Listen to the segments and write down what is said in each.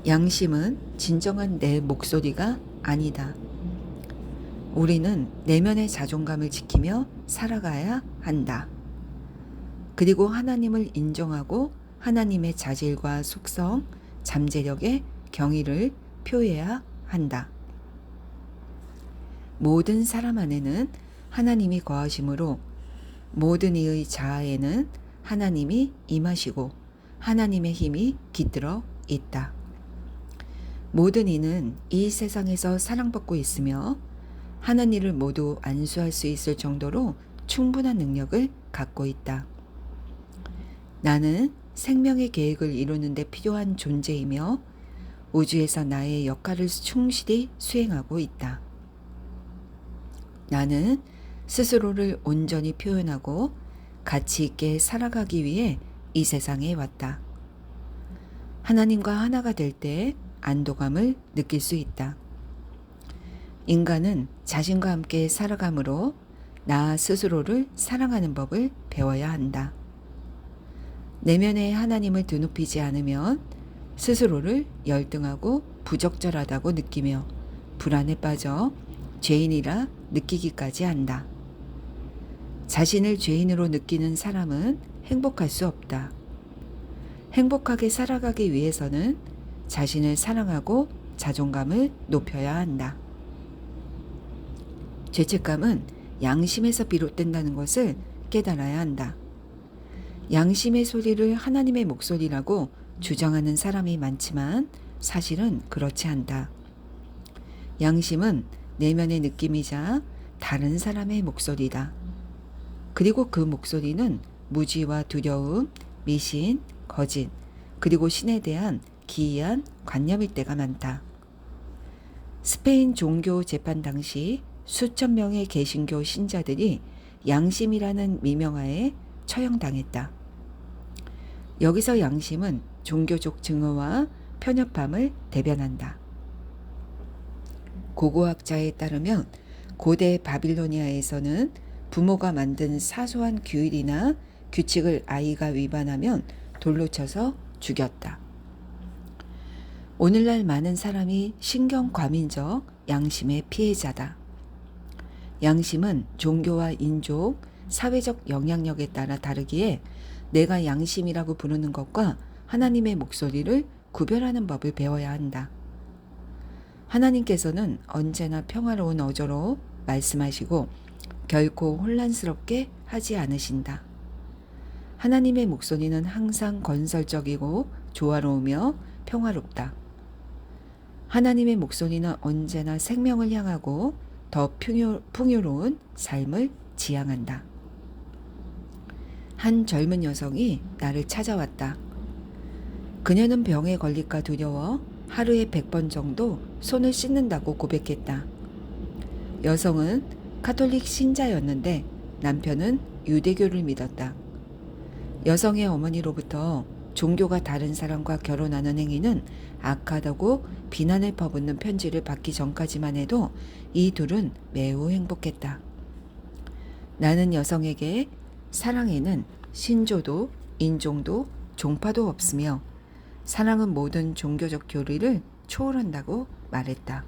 양심은 진정한 내 목소리가 아니다. 우리는 내면의 자존감을 지키며 살아가야 한다. 그리고 하나님을 인정하고 하나님의 자질과 속성, 잠재력에 경의를 표해야 한다. 모든 사람 안에는 하나님이 거하시므로 모든 이의 자아에는 하나님이 임하시고 하나님의 힘이 깃들어 있다. 모든 이는 이 세상에서 사랑받고 있으며 하는 일을 모두 안수할 수 있을 정도로 충분한 능력을 갖고 있다. 나는 생명의 계획을 이루는 데 필요한 존재이며 우주에서 나의 역할을 충실히 수행하고 있다. 나는 스스로를 온전히 표현하고 가치 있게 살아가기 위해 이 세상에 왔다. 하나님과 하나가 될 때 안도감을 느낄 수 있다. 인간은 자신과 함께 살아가므로 나 스스로를 사랑하는 법을 배워야 한다. 내면의 하나님을 드높이지 않으면 스스로를 열등하고 부적절하다고 느끼며 불안에 빠져 죄인이라 느끼기까지 한다. 자신을 죄인으로 느끼는 사람은 행복할 수 없다. 행복하게 살아가기 위해서는 자신을 사랑하고 자존감을 높여야 한다. 죄책감은 양심에서 비롯된다는 것을 깨달아야 한다. 양심의 소리를 하나님의 목소리라고 주장하는 사람이 많지만 사실은 그렇지 않다. 양심은 내면의 느낌이자 다른 사람의 목소리다. 그리고 그 목소리는 무지와 두려움, 미신, 거짓, 그리고 신에 대한 기이한 관념일 때가 많다. 스페인 종교 재판 당시 수천 명의 개신교 신자들이 양심이라는 미명하에 처형당했다. 여기서 양심은 종교적 증오와 편협함을 대변한다. 고고학자에 따르면 고대 바빌로니아에서는 부모가 만든 사소한 규율이나 규칙을 아이가 위반하면 돌로 쳐서 죽였다. 오늘날 많은 사람이 신경과민적 양심의 피해자다. 양심은 종교와 인종, 사회적 영향력에 따라 다르기에 내가 양심이라고 부르는 것과 하나님의 목소리를 구별하는 법을 배워야 한다. 하나님께서는 언제나 평화로운 어조로 말씀하시고 결코 혼란스럽게 하지 않으신다. 하나님의 목소리는 항상 건설적이고 조화로우며 평화롭다. 하나님의 목소리는 언제나 생명을 향하고 더 풍요로운 삶을 지향한다. 한 젊은 여성이 나를 찾아왔다. 그녀는 병에 걸릴까 두려워 하루에 100번 정도 손을 씻는다고 고백했다. 여성은 카톨릭 신자였는데 남편은 유대교를 믿었다. 여성의 어머니로부터 종교가 다른 사람과 결혼하는 행위는 악하다고 비난을 퍼붓는 편지를 받기 전까지만 해도 이 둘은 매우 행복했다. 나는 여성에게 사랑에는 신조도, 인종도, 종파도 없으며 사랑은 모든 종교적 교리를 초월한다고 말했다.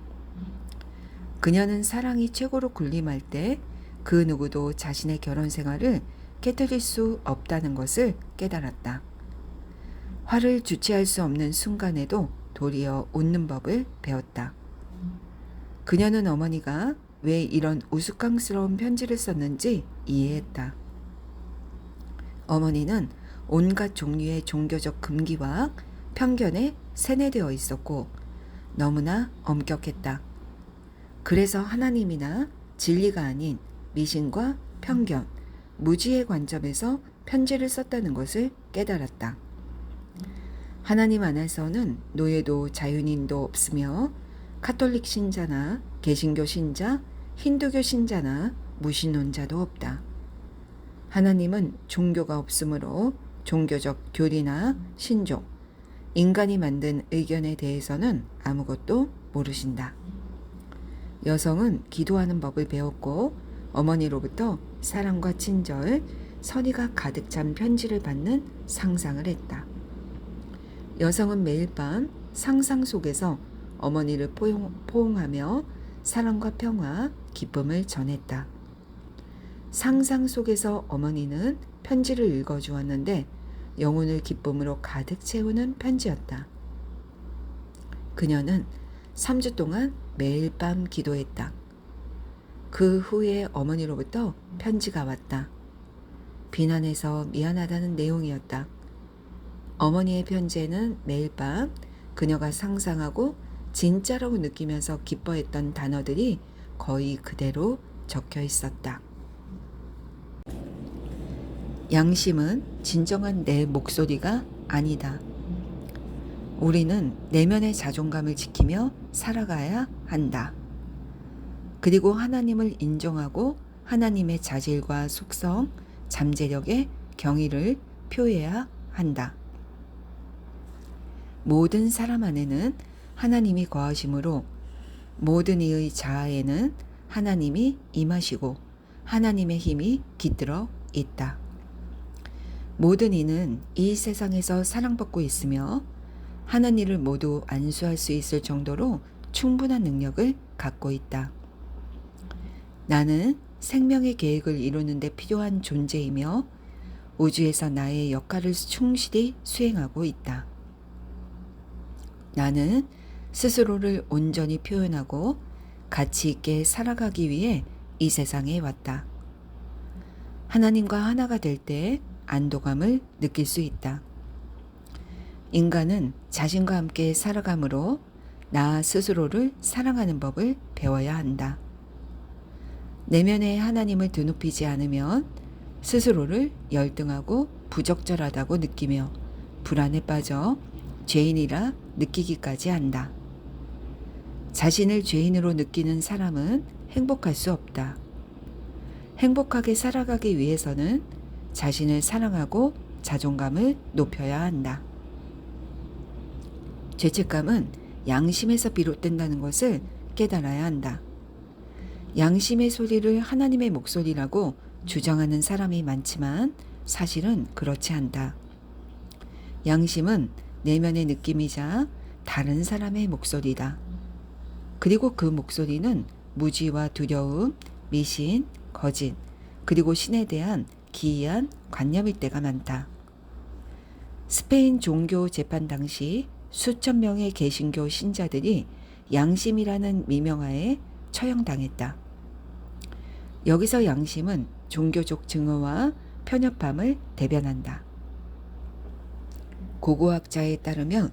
그녀는 사랑이 최고로 군림할 때 그 누구도 자신의 결혼 생활을 깨뜨릴 수 없다는 것을 깨달았다. 화를 주체할 수 없는 순간에도 도리어 웃는 법을 배웠다. 그녀는 어머니가 왜 이런 우스꽝스러운 편지를 썼는지 이해했다. 어머니는 온갖 종류의 종교적 금기와 편견에 세뇌되어 있었고 너무나 엄격했다. 그래서 하나님이나 진리가 아닌 미신과 편견, 무지의 관점에서 편지를 썼다는 것을 깨달았다. 하나님 안에서는 노예도 자유인도 없으며 카톨릭 신자나 개신교 신자, 힌두교 신자나 무신론자도 없다. 하나님은 종교가 없으므로 종교적 교리나 신종, 인간이 만든 의견에 대해서는 아무것도 모르신다. 여성은 기도하는 법을 배웠고 어머니로부터 사랑과 친절, 선의가 가득 찬 편지를 받는 상상을 했다. 여성은 매일 밤 상상 속에서 어머니를 포옹하며 사랑과 평화, 기쁨을 전했다. 상상 속에서 어머니는 편지를 읽어주었는데 영혼을 기쁨으로 가득 채우는 편지였다. 그녀는 3주 동안 매일 밤 기도했다. 그 후에 어머니로부터 편지가 왔다. 비난해서 미안하다는 내용이었다. 어머니의 편지에는 매일 밤 그녀가 상상하고 진짜라고 느끼면서 기뻐했던 단어들이 거의 그대로 적혀 있었다. 양심은 진정한 내 목소리가 아니다. 우리는 내면의 자존감을 지키며 살아가야 한다. 그리고 하나님을 인정하고 하나님의 자질과 속성, 잠재력에 경의를 표해야 한다. 모든 사람 안에는 하나님이 거하시므로 모든 이의 자아에는 하나님이 임하시고 하나님의 힘이 깃들어 있다. 모든 이는 이 세상에서 사랑받고 있으며 하는 일을 모두 안수할 수 있을 정도로 충분한 능력을 갖고 있다. 나는 생명의 계획을 이루는 데 필요한 존재이며 우주에서 나의 역할을 충실히 수행하고 있다. 나는 스스로를 온전히 표현하고 가치 있게 살아가기 위해 이 세상에 왔다. 하나님과 하나가 될 때 안도감을 느낄 수 있다. 인간은 자신과 함께 살아가므로 나 스스로를 사랑하는 법을 배워야 한다. 내면에 하나님을 드높이지 않으면 스스로를 열등하고 부적절하다고 느끼며 불안에 빠져 죄인이라 느끼기까지 한다. 자신을 죄인으로 느끼는 사람은 행복할 수 없다. 행복하게 살아가기 위해서는 자신을 사랑하고 자존감을 높여야 한다. 죄책감은 양심에서 비롯된다는 것을 깨달아야 한다. 양심의 소리를 하나님의 목소리라고 주장하는 사람이 많지만 사실은 그렇지 않다. 양심은 내면의 느낌이자 다른 사람의 목소리다. 그리고 그 목소리는 무지와 두려움, 미신, 거짓, 그리고 신에 대한 기이한 관념일 때가 많다. 스페인 종교 재판 당시 수천 명의 개신교 신자들이 양심이라는 미명하에 처형당했다. 여기서 양심은 종교적 증오와 편협함을 대변한다. 고고학자에 따르면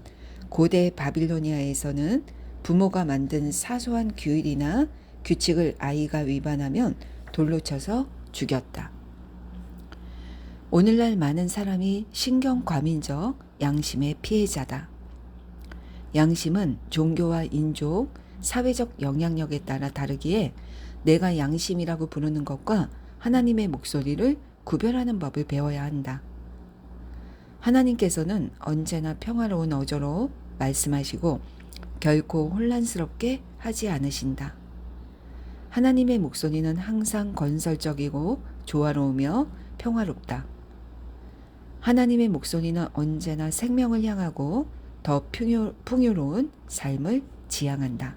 고대 바빌로니아에서는 부모가 만든 사소한 규율이나 규칙을 아이가 위반하면 돌로 쳐서 죽였다. 오늘날 많은 사람이 신경과민적 양심의 피해자다. 양심은 종교와 인종, 사회적 영향력에 따라 다르기에 내가 양심이라고 부르는 것과 하나님의 목소리를 구별하는 법을 배워야 한다. 하나님께서는 언제나 평화로운 어조로 말씀하시고 결코 혼란스럽게 하지 않으신다. 하나님의 목소리는 항상 건설적이고 조화로우며 평화롭다. 하나님의 목소리는 언제나 생명을 향하고 더 풍요로운 삶을 지향한다.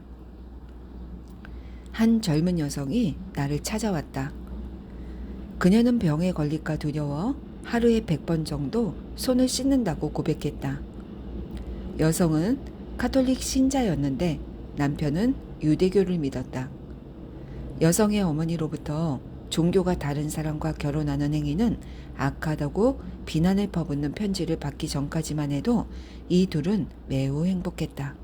한 젊은 여성이 나를 찾아왔다. 그녀는 병에 걸릴까 두려워 하루에 100번 정도 손을 씻는다고 고백했다. 여성은 카톨릭 신자였는데 남편은 유대교를 믿었다. 여성의 어머니로부터 종교가 다른 사람과 결혼하는 행위는 악하다고 비난을 퍼붓는 편지를 받기 전까지만 해도 이 둘은 매우 행복했다.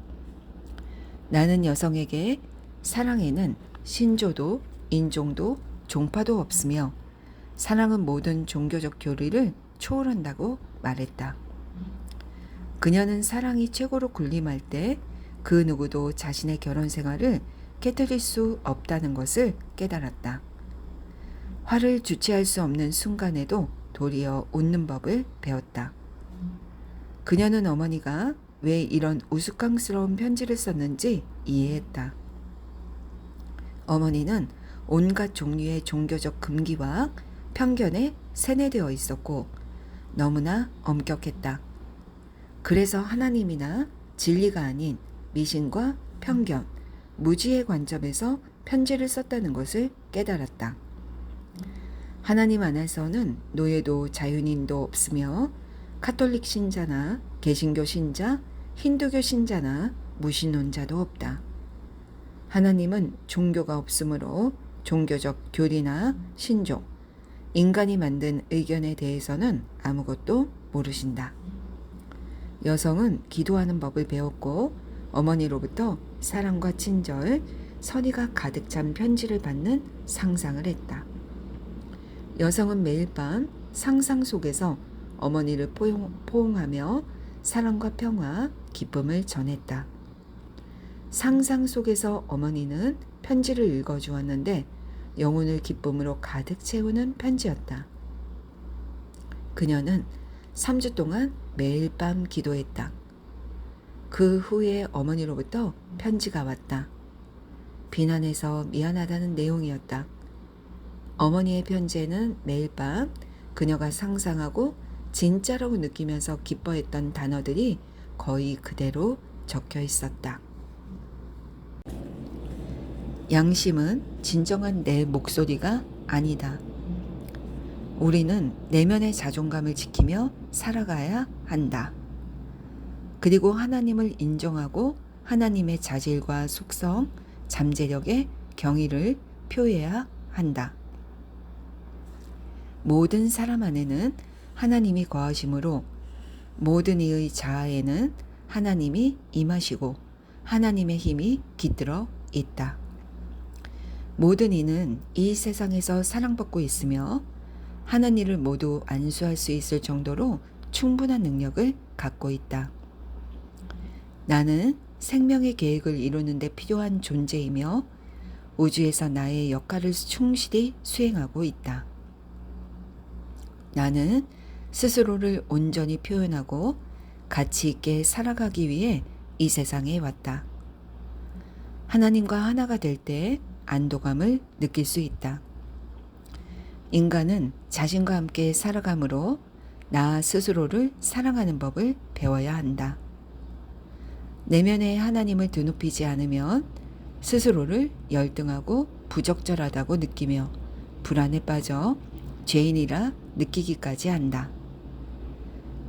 나는 여성에게 사랑에는 신조도, 인종도, 종파도 없으며 사랑은 모든 종교적 교리를 초월한다고 말했다. 그녀는 사랑이 최고로 군림할 때 그 누구도 자신의 결혼 생활을 깨뜨릴 수 없다는 것을 깨달았다. 화를 주체할 수 없는 순간에도 도리어 웃는 법을 배웠다. 그녀는 어머니가 왜 이런 우스꽝스러운 편지를 썼는지 이해했다. 어머니는 온갖 종류의 종교적 금기와 편견에 세뇌되어 있었고 너무나 엄격했다. 그래서 하나님이나 진리가 아닌 미신과 편견, 무지의 관점에서 편지를 썼다는 것을 깨달았다. 하나님 안에서는 노예도 자유인도 없으며 카톨릭 신자나 개신교 신자, 힌두교 신자나 무신론자도 없다. 하나님은 종교가 없으므로 종교적 교리나 신종, 인간이 만든 의견에 대해서는 아무것도 모르신다. 여성은 기도하는 법을 배웠고 어머니로부터 사랑과 친절, 선의가 가득 찬 편지를 받는 상상을 했다. 여성은 매일 밤 상상 속에서 어머니를 포옹하며 사랑과 평화, 기쁨을 전했다. 상상 속에서 어머니는 편지를 읽어주었는데 영혼을 기쁨으로 가득 채우는 편지였다. 그녀는 3주 동안 매일 밤 기도했다. 그 후에 어머니로부터 편지가 왔다. 비난해서 미안하다는 내용이었다. 어머니의 편지에는 매일 밤 그녀가 상상하고 진짜라고 느끼면서 기뻐했던 단어들이 거의 그대로 적혀 있었다. 양심은 진정한 내 목소리가 아니다. 우리는 내면의 자존감을 지키며 살아가야 한다. 그리고 하나님을 인정하고 하나님의 자질과 속성, 잠재력에 경의를 표해야 한다. 모든 사람 안에는 하나님이 거하시므로 모든 이의 자아에는 하나님이 임하시고 하나님의 힘이 깃들어 있다. 모든 이는 이 세상에서 사랑받고 있으며 하는 일을 모두 안수할 수 있을 정도로 충분한 능력을 갖고 있다. 나는 생명의 계획을 이루는 데 필요한 존재이며 우주에서 나의 역할을 충실히 수행하고 있다. 나는 스스로를 온전히 표현하고 가치 있게 살아가기 위해 이 세상에 왔다. 하나님과 하나가 될 때 안도감을 느낄 수 있다. 인간은 자신과 함께 살아가므로 나 스스로를 사랑하는 법을 배워야 한다. 내면에 하나님을 드높이지 않으면 스스로를 열등하고 부적절하다고 느끼며 불안에 빠져 죄인이라 느끼기까지 한다.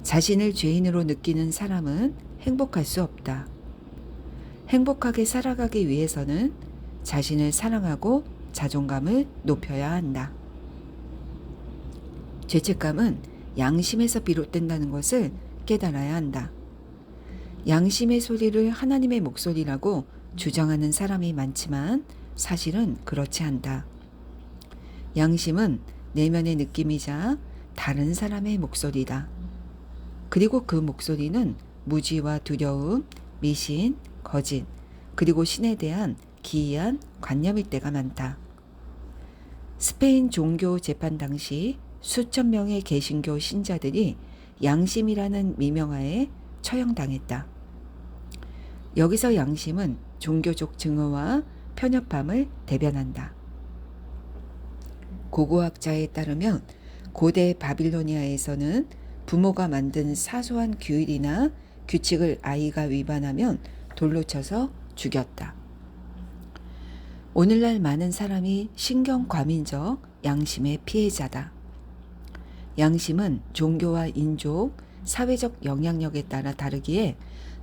자신을 죄인으로 느끼는 사람은 행복할 수 없다. 행복하게 살아가기 위해서는 자신을 사랑하고 자존감을 높여야 한다. 죄책감은 양심에서 비롯된다는 것을 깨달아야 한다. 양심의 소리를 하나님의 목소리라고 주장하는 사람이 많지만 사실은 그렇지 않다. 양심은 내면의 느낌이자 다른 사람의 목소리다. 그리고 그 목소리는 무지와 두려움, 미신, 거짓, 그리고 신에 대한 기이한 관념일 때가 많다. 스페인 종교 재판 당시 수천 명의 개신교 신자들이 양심이라는 미명하에 처형당했다. 여기서 양심은 종교적 증오와 편협함을 대변한다. 고고학자에 따르면 고대 바빌로니아에서는 부모가 만든 사소한 규율이나 규칙을 아이가 위반하면 돌로 쳐서 죽였다. 오늘날 많은 사람이 신경과민적 양심의 피해자다. 양심은 종교와 인종, 사회적 영향력에 따라 다르기에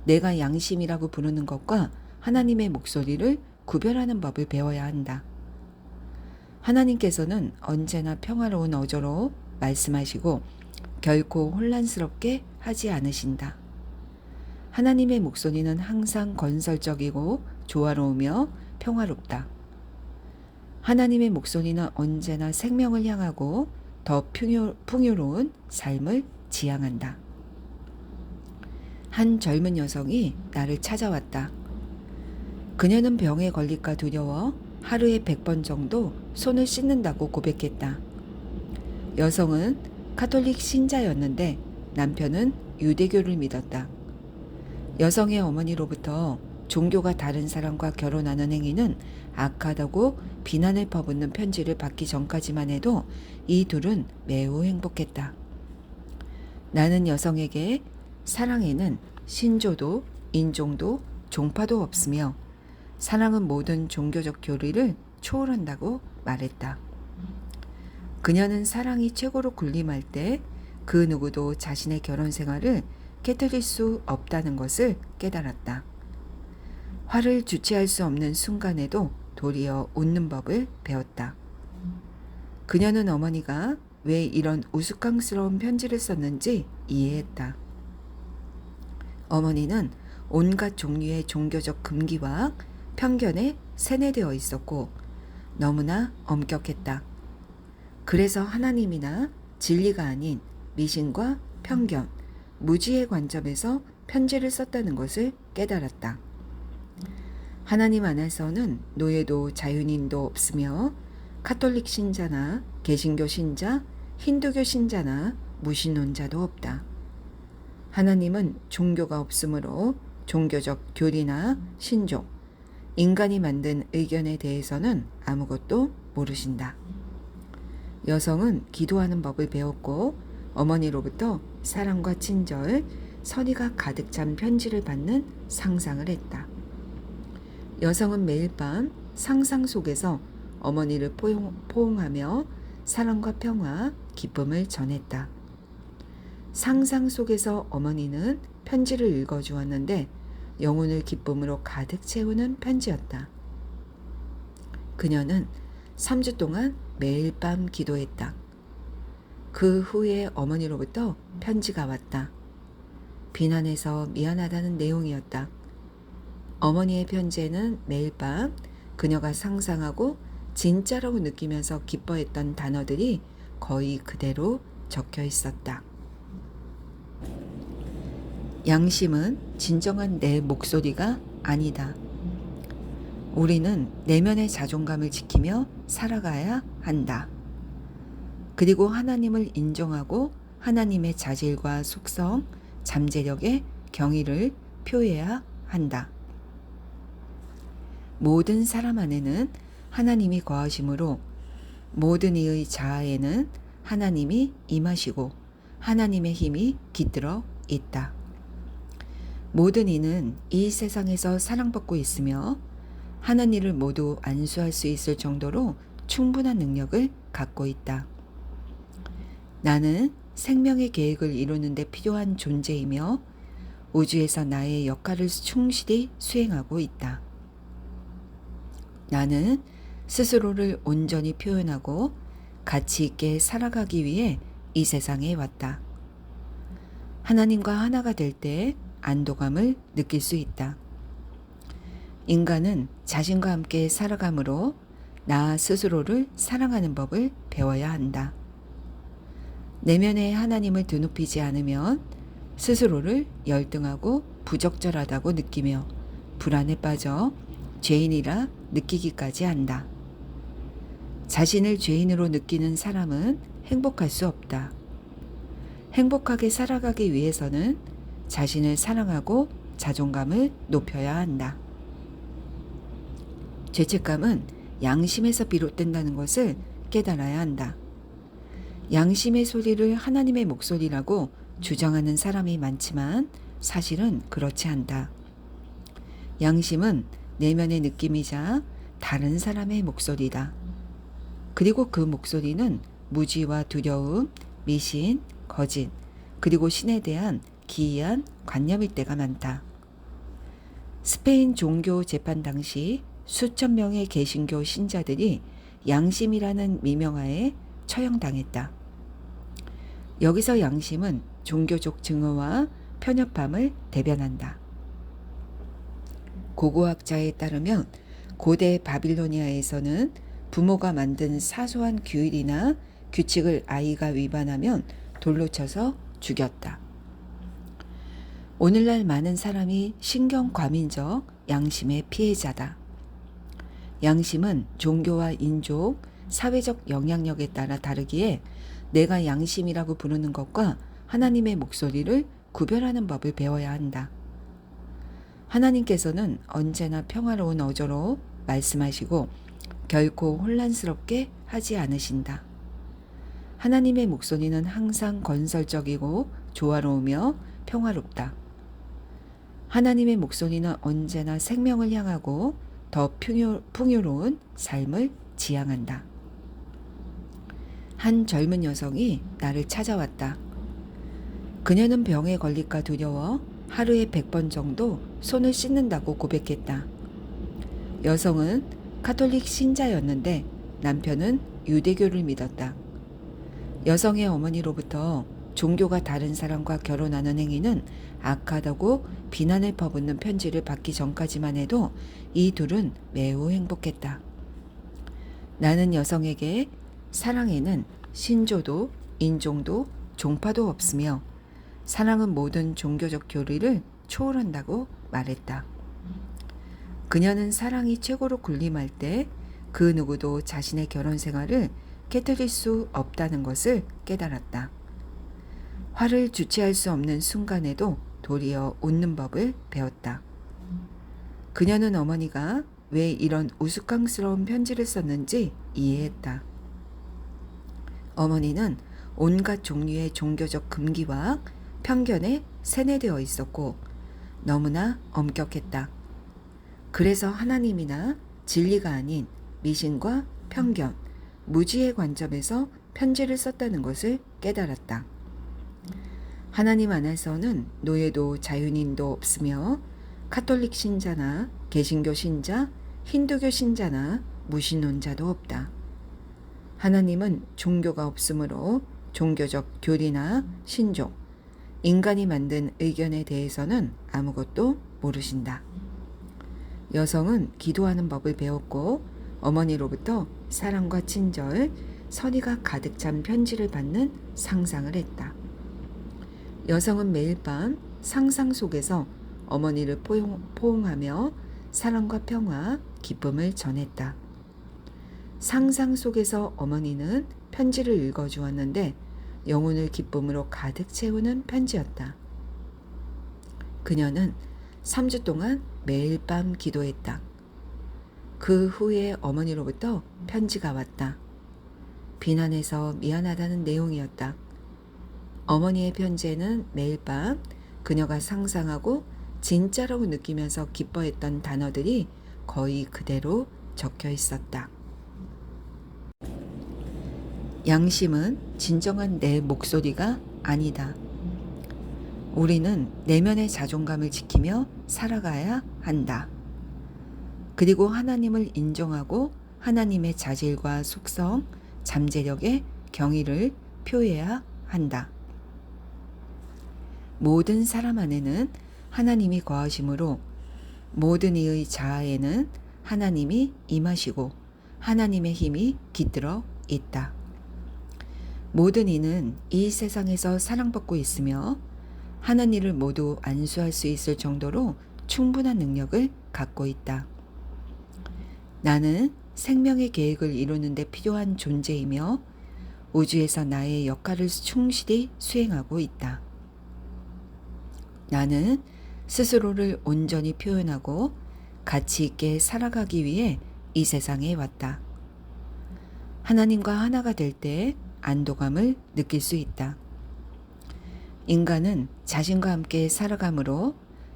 내가 양심이라고 부르는 것과 하나님의 목소리를 구별하는 법을 배워야 한다. 하나님께서는 언제나 평화로운 어조로 말씀하시고 결코 혼란스럽게 하지 않으신다. 하나님의 목소리는 항상 건설적이고 조화로우며 평화롭다. 하나님의 목소리는 언제나 생명을 향하고 더 풍요로운 삶을 지향한다. 한 젊은 여성이 나를 찾아왔다. 그녀는 병에 걸릴까 두려워 하루에 100번 정도 손을 씻는다고 고백했다. 여성은 카톨릭 신자였는데 남편은 유대교를 믿었다. 여성의 어머니로부터 종교가 다른 사람과 결혼하는 행위는 악하다고 비난을 퍼붓는 편지를 받기 전까지만 해도 이 둘은 매우 행복했다. 나는 여성에게 사랑에는 신조도 인종도 종파도 없으며 사랑은 모든 종교적 교리를 초월한다고 말했다. 그녀는 사랑이 최고로 군림할 때 그 누구도 자신의 결혼 생활을 깨뜨릴 수 없다는 것을 깨달았다. 화를 주체할 수 없는 순간에도 도리어 웃는 법을 배웠다. 그녀는 어머니가 왜 이런 우스꽝스러운 편지를 썼는지 이해했다. 어머니는 온갖 종류의 종교적 금기와 편견에 세뇌되어 있었고 너무나 엄격했다. 그래서 하나님이나 진리가 아닌 미신과 편견, 무지의 관점에서 편지를 썼다는 것을 깨달았다. 하나님 안에서는 노예도 자유인도 없으며 카톨릭 신자나 개신교 신자, 힌두교 신자나 무신론자도 없다. 하나님은 종교가 없으므로 종교적 교리나 신종, 인간이 만든 의견에 대해서는 아무것도 모르신다. 여성은 기도하는 법을 배웠고 어머니로부터 사랑과 친절, 선의가 가득 찬 편지를 받는 상상을 했다. 여성은 매일 밤 상상 속에서 어머니를 포옹하며 사랑과 평화, 기쁨을 전했다. 상상 속에서 어머니는 편지를 읽어주었는데 영혼을 기쁨으로 가득 채우는 편지였다. 그녀는 3주 동안 매일 밤 기도했다. 그 후에 어머니로부터 편지가 왔다. 비난해서 미안하다는 내용이었다. 어머니의 편지에는 매일 밤 그녀가 상상하고 진짜라고 느끼면서 기뻐했던 단어들이 거의 그대로 적혀 있었다. 양심은 진정한 내 목소리가 아니다. 우리는 내면의 자존감을 지키며 살아가야 한다. 그리고 하나님을 인정하고 하나님의 자질과 속성, 잠재력의 경의를 표해야 한다. 모든 사람 안에는 하나님이 거하시므로 모든 이의 자아에는 하나님이 임하시고 하나님의 힘이 깃들어 있다. 모든 이는 이 세상에서 사랑받고 있으며 하는 일을 모두 안수할 수 있을 정도로 충분한 능력을 갖고 있다. 나는 생명의 계획을 이루는 데 필요한 존재이며 우주에서 나의 역할을 충실히 수행하고 있다. 나는 스스로를 온전히 표현하고 가치 있게 살아가기 위해 이 세상에 왔다. 하나님과 하나가 될 때 안도감을 느낄 수 있다. 인간은 자신과 함께 살아가므로 나 스스로를 사랑하는 법을 배워야 한다. 내면에 하나님을 드높이지 않으면 스스로를 열등하고 부적절하다고 느끼며 불안에 빠져 죄인이라 느끼기까지 한다. 자신을 죄인으로 느끼는 사람은 행복할 수 없다. 행복하게 살아가기 위해서는 자신을 사랑하고 자존감을 높여야 한다. 죄책감은 양심에서 비롯된다는 것을 깨달아야 한다. 양심의 소리를 하나님의 목소리라고 주장하는 사람이 많지만 사실은 그렇지 않다. 양심은 내면의 느낌이자 다른 사람의 목소리다. 그리고 그 목소리는 무지와 두려움, 미신, 거짓, 그리고 신에 대한 기이한 관념일 때가 많다. 스페인 종교 재판 당시 수천 명의 개신교 신자들이 양심이라는 미명하에 처형당했다. 여기서 양심은 종교적 증오와 편협함을 대변한다. 고고학자에 따르면 고대 바빌로니아에서는 부모가 만든 사소한 규율이나 규칙을 아이가 위반하면 돌로 쳐서 죽였다. 오늘날 많은 사람이 신경과민적 양심의 피해자다. 양심은 종교와 인종, 사회적 영향력에 따라 다르기에 내가 양심이라고 부르는 것과 하나님의 목소리를 구별하는 법을 배워야 한다. 하나님께서는 언제나 평화로운 어조로 말씀하시고 결코 혼란스럽게 하지 않으신다. 하나님의 목소리는 항상 건설적이고 조화로우며 평화롭다. 하나님의 목소리는 언제나 생명을 향하고 더 풍요로운 삶을 지향한다. 한 젊은 여성이 나를 찾아왔다. 그녀는 병에 걸릴까 두려워 하루에 100번 정도 손을 씻는다고 고백했다. 여성은 카톨릭 신자였는데 남편은 유대교를 믿었다. 여성의 어머니로부터 종교가 다른 사람과 결혼하는 행위는 악하다고 비난을 퍼붓는 편지를 받기 전까지만 해도 이 둘은 매우 행복했다. 나는 여성에게 사랑에는 신조도, 인종도, 종파도 없으며 사랑은 모든 종교적 교리를 초월한다고 말했다. 그녀는 사랑이 최고로 군림할 때 그 누구도 자신의 결혼 생활을 깨뜨릴 수 없다는 것을 깨달았다. 화를 주체할 수 없는 순간에도 도리어 웃는 법을 배웠다. 그녀는 어머니가 왜 이런 우스꽝스러운 편지를 썼는지 이해했다. 어머니는 온갖 종류의 종교적 금기와 편견에 세뇌되어 있었고 너무나 엄격했다. 그래서 하나님이나 진리가 아닌 미신과 편견, 무지의 관점에서 편지를 썼다는 것을 깨달았다. 하나님 안에서는 노예도 자유인도 없으며 카톨릭 신자나 개신교 신자, 힌두교 신자나 무신론자도 없다. 하나님은 종교가 없으므로 종교적 교리나 신종, 인간이 만든 의견에 대해서는 아무것도 모르신다. 여성은 기도하는 법을 배웠고 어머니로부터 사랑과 친절, 선의가 가득 찬 편지를 받는 상상을 했다. 여성은 매일 밤 상상 속에서 어머니를 포옹하며 사랑과 평화, 기쁨을 전했다. 상상 속에서 어머니는 편지를 읽어주었는데 영혼을 기쁨으로 가득 채우는 편지였다. 그녀는 3주 동안 매일 밤 기도했다. 그 후에 어머니로부터 편지가 왔다. 비난해서 미안하다는 내용이었다. 어머니의 편지에는 매일 밤 그녀가 상상하고 진짜라고 느끼면서 기뻐했던 단어들이 거의 그대로 적혀 있었다. 양심은 진정한 내 목소리가 아니다. 우리는 내면의 자존감을 지키며 살아가야 한다. 그리고 하나님을 인정하고 하나님의 자질과 속성, 잠재력의 경의를 표해야 한다. 모든 사람 안에는 하나님이 거하시므로 모든 이의 자아에는 하나님이 임하시고 하나님의 힘이 깃들어 있다. 모든 이는 이 세상에서 사랑받고 있으며 하는 일을 모두 안수할 수 있을 정도로 충분한 능력을 갖고 있다. 나는 생명의 계획을 이루는 데 필요한 존재이며 우주에서 나의 역할을 충실히 수행하고 있다. 나는 스스로를 온전히 표현하고 가치 있게 살아가기 위해 이 세상에 왔다. 하나님과 하나가 될 때 안도감을 느낄 수 있다. 인간은 자신과 함께 살아가므로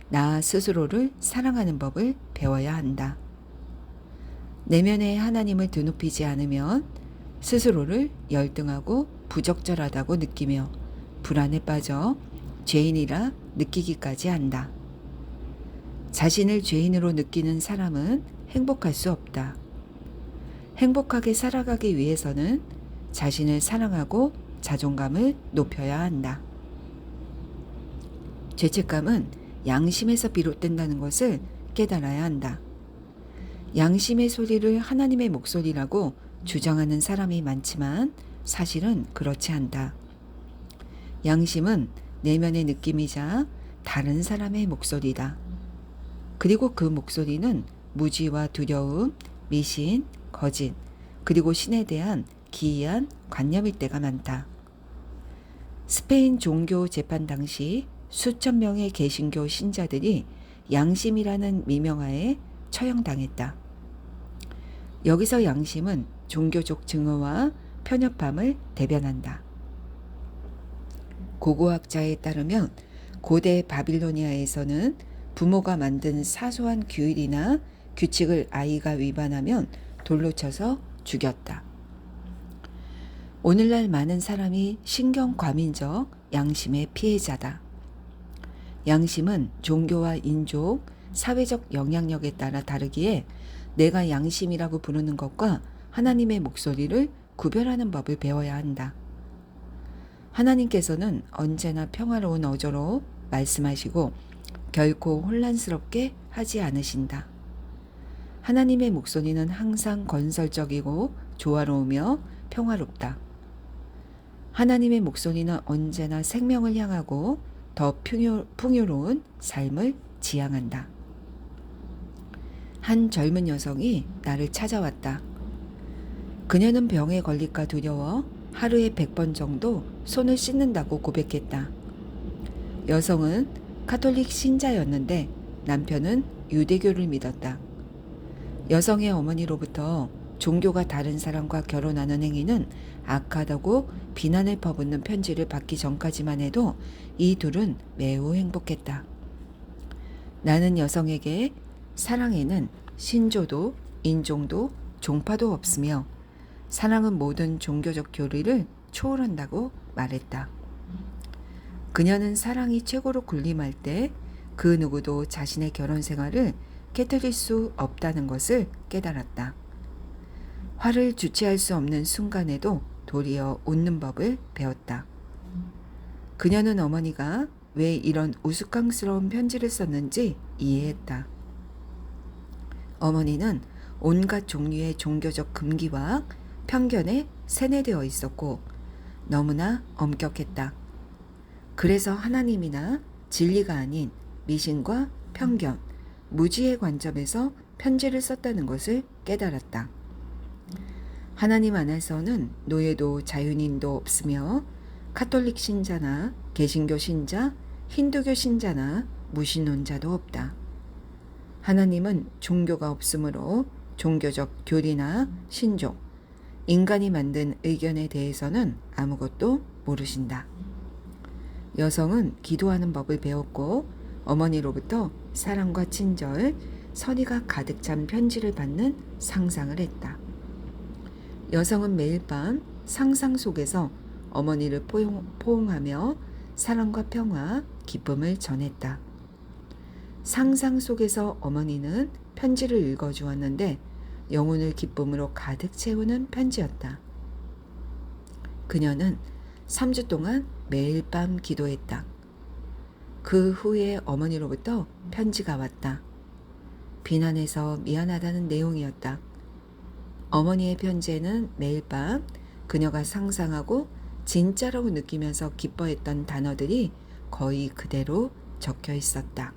나 스스로를 사랑하는 법을 배워야 한다. 내면에 하나님을 드높이지 않으면 스스로를 열등하고 부적절하다고 느끼며 불안에 빠져 죄인이라 느끼기까지 한다. 자신을 죄인으로 느끼는 사람은 행복할 수 없다. 행복하게 살아가기 위해서는 자신을 사랑하고 자존감을 높여야 한다. 죄책감은 양심에서 비롯된다는 것을 깨달아야 한다. 양심의 소리를 하나님의 목소리라고 주장하는 사람이 많지만 사실은 그렇지 않다. 양심은 내면의 느낌이자 다른 사람의 목소리다. 그리고 그 목소리는 무지와 두려움, 미신, 거짓, 그리고 신에 대한 기이한 관념일 때가 많다. 스페인 종교 재판 당시 수천 명의 개신교 신자들이 양심이라는 미명하에 처형당했다. 여기서 양심은 종교적 증오와 편협함을 대변한다. 고고학자에 따르면 고대 바빌로니아에서는 부모가 만든 사소한 규율이나 규칙을 아이가 위반하면 돌로 쳐서 죽였다. 오늘날 많은 사람이 신경과민적 양심의 피해자다. 양심은 종교와 인종, 사회적 영향력에 따라 다르기에 내가 양심이라고 부르는 것과 하나님의 목소리를 구별하는 법을 배워야 한다. 하나님께서는 언제나 평화로운 어조로 말씀하시고 결코 혼란스럽게 하지 않으신다. 하나님의 목소리는 항상 건설적이고 조화로우며 평화롭다. 하나님의 목소리는 언제나 생명을 향하고 더 풍요로운 삶을 지향한다. 한 젊은 여성이 나를 찾아왔다. 그녀는 병에 걸릴까 두려워 하루에 100번 정도 손을 씻는다고 고백했다. 여성은 카톨릭 신자였는데 남편은 유대교를 믿었다. 여성의 어머니로부터 종교가 다른 사람과 결혼하는 행위는 악하다고 비난을 퍼붓는 편지를 받기 전까지만 해도 이 둘은 매우 행복했다. 나는 여성에게 사랑에는 신조도, 인종도, 종파도 없으며 사랑은 모든 종교적 교리를 초월한다고 말했다. 그녀는 사랑이 최고로 군림할 때 그 누구도 자신의 결혼 생활을 깨뜨릴 수 없다는 것을 깨달았다. 화를 주체할 수 없는 순간에도 도리어 웃는 법을 배웠다. 그녀는 어머니가 왜 이런 우스꽝스러운 편지를 썼는지 이해했다. 어머니는 온갖 종류의 종교적 금기와 편견에 세뇌되어 있었고 너무나 엄격했다. 그래서 하나님이나 진리가 아닌 미신과 편견, 무지의 관점에서 편지를 썼다는 것을 깨달았다. 하나님 안에서는 노예도 자유인도 없으며 카톨릭 신자나 개신교 신자, 힌두교 신자나 무신론자도 없다. 하나님은 종교가 없으므로 종교적 교리나 신종, 인간이 만든 의견에 대해서는 아무것도 모르신다. 여성은 기도하는 법을 배웠고 어머니로부터 사랑과 친절, 선의가 가득 찬 편지를 받는 상상을 했다. 여성은 매일 밤 상상 속에서 어머니를 포옹하며 사랑과 평화, 기쁨을 전했다. 상상 속에서 어머니는 편지를 읽어주었는데 영혼을 기쁨으로 가득 채우는 편지였다. 그녀는 3주 동안 매일 밤 기도했다. 그 후에 어머니로부터 편지가 왔다. 비난해서 미안하다는 내용이었다. 어머니의 편지에는 매일 밤 그녀가 상상하고 진짜라고 느끼면서 기뻐했던 단어들이 거의 그대로 적혀 있었다.